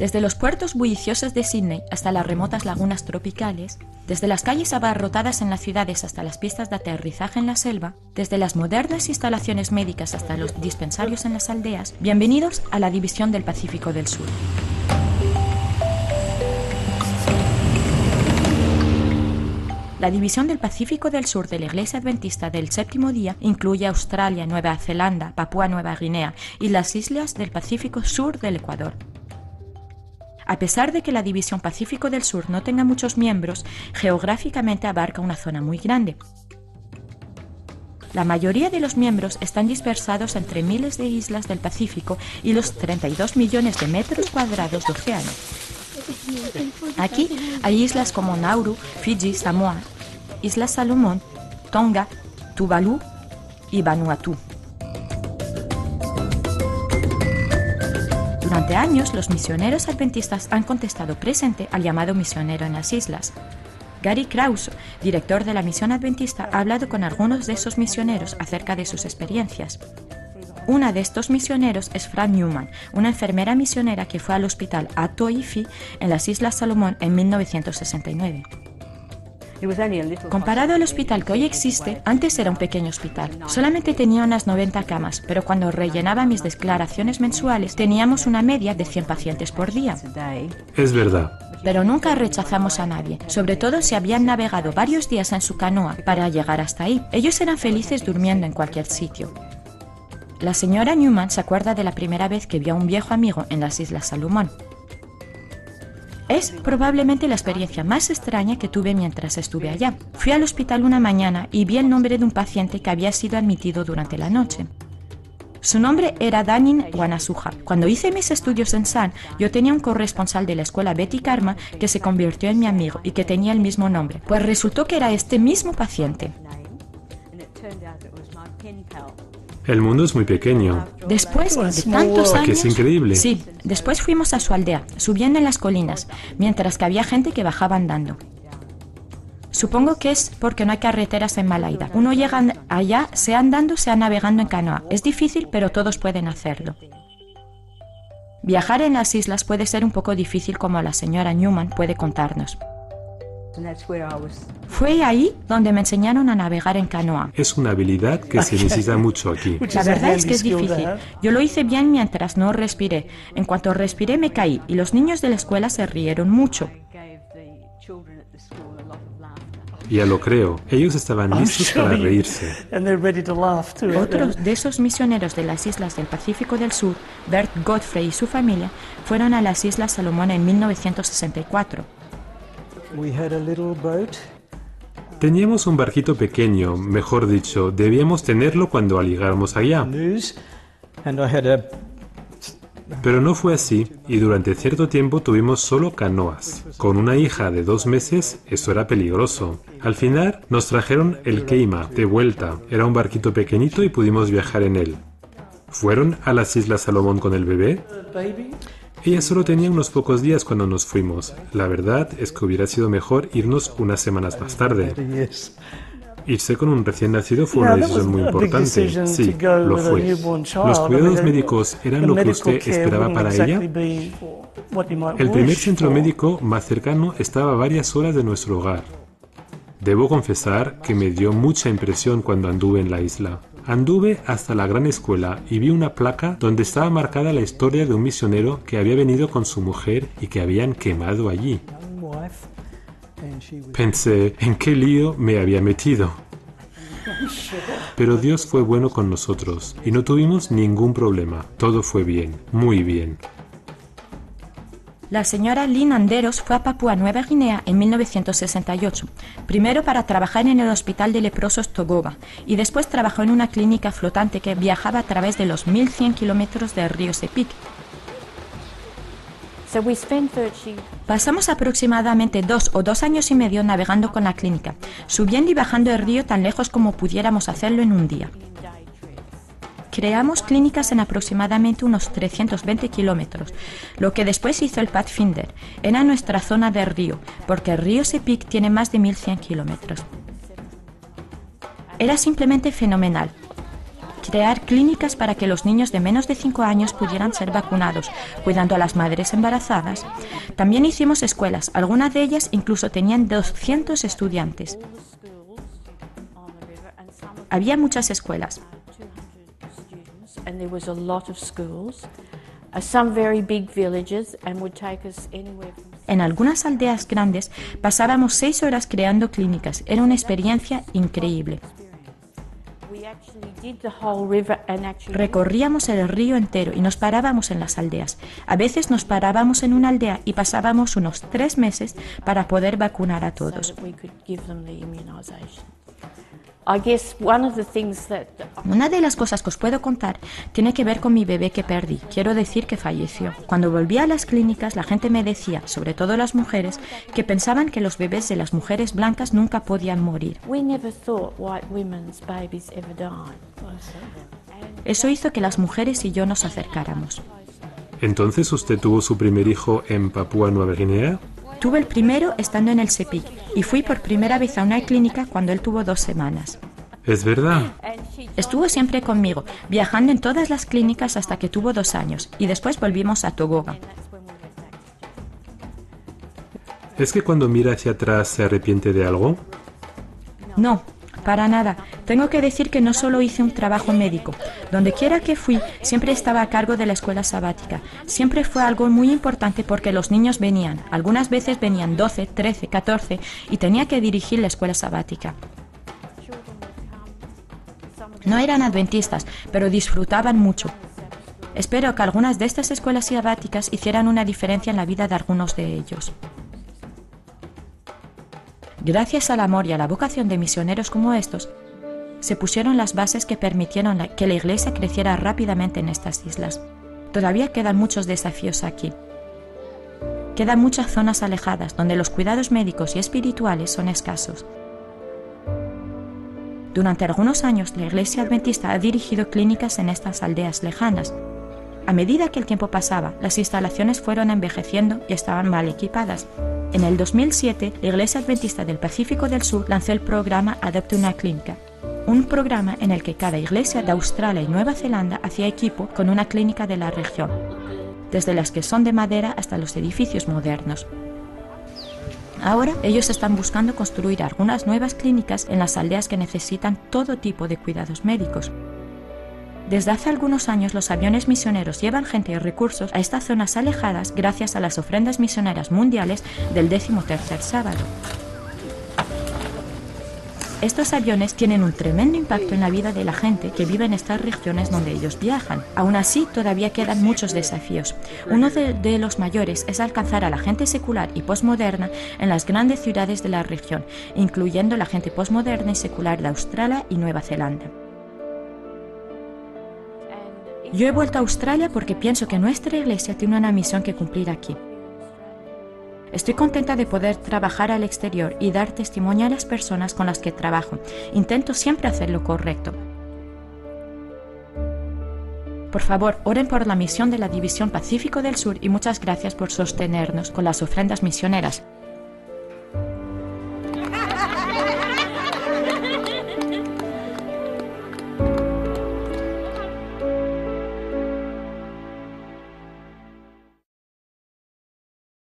Desde los puertos bulliciosos de Sídney hasta las remotas lagunas tropicales, desde las calles abarrotadas en las ciudades hasta las pistas de aterrizaje en la selva, desde las modernas instalaciones médicas hasta los dispensarios en las aldeas, bienvenidos a la División del Pacífico del Sur. La División del Pacífico del Sur de la Iglesia Adventista del Séptimo Día incluye Australia, Nueva Zelanda, Papúa Nueva Guinea y las islas del Pacífico Sur del Ecuador. A pesar de que la División Pacífico del Sur no tenga muchos miembros, geográficamente abarca una zona muy grande. La mayoría de los miembros están dispersados entre miles de islas del Pacífico y los 32 millones de metros cuadrados de océano. Aquí hay islas como Nauru, Fiji, Samoa, Islas Salomón, Tonga, Tuvalu y Vanuatu. Durante años, los misioneros adventistas han contestado presente al llamado misionero en las islas. Gary Krause, director de la misión adventista, ha hablado con algunos de esos misioneros acerca de sus experiencias. Una de estos misioneros es Fran Newman, una enfermera misionera que fue al hospital Atoifi en las Islas Salomón en 1969. Comparado al hospital que hoy existe, antes era un pequeño hospital. Solamente tenía unas 90 camas, pero cuando rellenaba mis declaraciones mensuales teníamos una media de 100 pacientes por día. Es verdad. Pero nunca rechazamos a nadie, sobre todo si habían navegado varios días en su canoa para llegar hasta ahí. Ellos eran felices durmiendo en cualquier sitio. La señora Newman se acuerda de la primera vez que vio a un viejo amigo en las Islas Salomón. Es probablemente la experiencia más extraña que tuve mientras estuve allá. Fui al hospital una mañana y vi el nombre de un paciente que había sido admitido durante la noche. Su nombre era Danin Wanasuja. Cuando hice mis estudios en San, yo tenía un corresponsal de la escuela Betty Karma que se convirtió en mi amigo y que tenía el mismo nombre. Pues resultó que era este mismo paciente. El mundo es muy pequeño. Después de tantos años... Que es increíble. Sí, después fuimos a su aldea, subiendo en las colinas, mientras que había gente que bajaba andando. Supongo que es porque no hay carreteras en Malaida. Uno llega allá, sea andando, sea navegando en canoa. Es difícil, pero todos pueden hacerlo. Viajar en las islas puede ser un poco difícil, como la señora Newman puede contarnos. Fue ahí donde me enseñaron a navegar en canoa. Es una habilidad que se necesita mucho aquí. La verdad es que es difícil. Yo lo hice bien mientras no respiré. En cuanto respiré me caí y los niños de la escuela se rieron mucho. Ya lo creo. Ellos estaban listos para reírse. Otros de esos misioneros de las islas del Pacífico del Sur, Bert Godfrey y su familia, fueron a las Islas Salomón en 1964. Teníamos un barquito pequeño, mejor dicho, debíamos tenerlo cuando llegáramos allá. Pero no fue así, y durante cierto tiempo tuvimos solo canoas. Con una hija de 2 meses, eso era peligroso. Al final nos trajeron el Keima de vuelta. Era un barquito pequeñito y pudimos viajar en él. ¿Fueron a las Islas Salomón con el bebé? Ella solo tenía unos pocos días cuando nos fuimos. La verdad es que hubiera sido mejor irnos unas semanas más tarde. Irse con un recién nacido fue una decisión muy importante. Sí, lo fue. ¿Los cuidados médicos eran lo que usted esperaba para ella? El primer centro médico más cercano estaba a varias horas de nuestro hogar. Debo confesar que me dio mucha impresión cuando anduve en la isla. Anduve hasta la gran escuela y vi una placa donde estaba marcada la historia de un misionero que había venido con su mujer y que habían quemado allí. Pensé, ¿en qué lío me había metido? Pero Dios fue bueno con nosotros y no tuvimos ningún problema. Todo fue bien, muy bien. La señora Lynn Anderos fue a Papúa Nueva Guinea en 1968, primero para trabajar en el hospital de leprosos Togoba y después trabajó en una clínica flotante que viajaba a través de los 1100 kilómetros del río Sepik. Pasamos aproximadamente 2 o 2 años y medio navegando con la clínica, subiendo y bajando el río tan lejos como pudiéramos hacerlo en un día. Creamos clínicas en aproximadamente unos 320 kilómetros, lo que después hizo el Pathfinder. Era nuestra zona de río, porque el río Sepik tiene más de 1100 kilómetros. Era simplemente fenomenal. crear clínicas para que los niños de menos de 5 años pudieran ser vacunados, cuidando a las madres embarazadas. También hicimos escuelas, algunas de ellas incluso tenían 200 estudiantes. Había muchas escuelas. En algunas aldeas grandes pasábamos 6 horas creando clínicas. Era una experiencia increíble. Recorríamos el río entero y nos parábamos en las aldeas. A veces nos parábamos en una aldea y pasábamos unos 3 meses para poder vacunar a todos. Una de las cosas que os puedo contar tiene que ver con mi bebé que perdí. Quiero decir que falleció. Cuando volví a las clínicas, la gente me decía, sobre todo las mujeres, que pensaban que los bebés de las mujeres blancas nunca podían morir. Eso hizo que las mujeres y yo nos acercáramos. ¿Entonces usted tuvo su primer hijo en Papúa Nueva Guinea? Tuve el primero estando en el CEPIC y fui por primera vez a una clínica cuando él tuvo 2 semanas. ¿Es verdad? Estuvo siempre conmigo, viajando en todas las clínicas hasta que tuvo 2 años y después volvimos a Togoga. ¿Es que cuando mira hacia atrás se arrepiente de algo? No, para nada. Tengo que decir que no solo hice un trabajo médico. Donde quiera que fui, siempre estaba a cargo de la escuela sabática. Siempre fue algo muy importante porque los niños venían. Algunas veces venían 12, 13, 14 y tenía que dirigir la escuela sabática. No eran adventistas, pero disfrutaban mucho. Espero que algunas de estas escuelas sabáticas hicieran una diferencia en la vida de algunos de ellos. Gracias al amor y a la vocación de misioneros como estos, se pusieron las bases que permitieron que la Iglesia creciera rápidamente en estas islas. Todavía quedan muchos desafíos aquí. Quedan muchas zonas alejadas donde los cuidados médicos y espirituales son escasos. Durante algunos años, la Iglesia Adventista ha dirigido clínicas en estas aldeas lejanas. A medida que el tiempo pasaba, las instalaciones fueron envejeciendo y estaban mal equipadas. En el 2007, la Iglesia Adventista del Pacífico del Sur lanzó el programa Adopta una Clínica, un programa en el que cada iglesia de Australia y Nueva Zelanda hacía equipo con una clínica de la región, desde las que son de madera hasta los edificios modernos. Ahora, ellos están buscando construir algunas nuevas clínicas en las aldeas que necesitan todo tipo de cuidados médicos. Desde hace algunos años, los aviones misioneros llevan gente y recursos a estas zonas alejadas gracias a las ofrendas misioneras mundiales del 13º sábado. Estos aviones tienen un tremendo impacto en la vida de la gente que vive en estas regiones donde ellos viajan. Aún así, todavía quedan muchos desafíos. Uno de los mayores es alcanzar a la gente secular y posmoderna en las grandes ciudades de la región, incluyendo la gente posmoderna y secular de Australia y Nueva Zelanda. Yo he vuelto a Australia porque pienso que nuestra iglesia tiene una misión que cumplir aquí. Estoy contenta de poder trabajar al exterior y dar testimonio a las personas con las que trabajo. Intento siempre hacer lo correcto. Por favor, oren por la misión de la División Pacífico del Sur y muchas gracias por sostenernos con las ofrendas misioneras.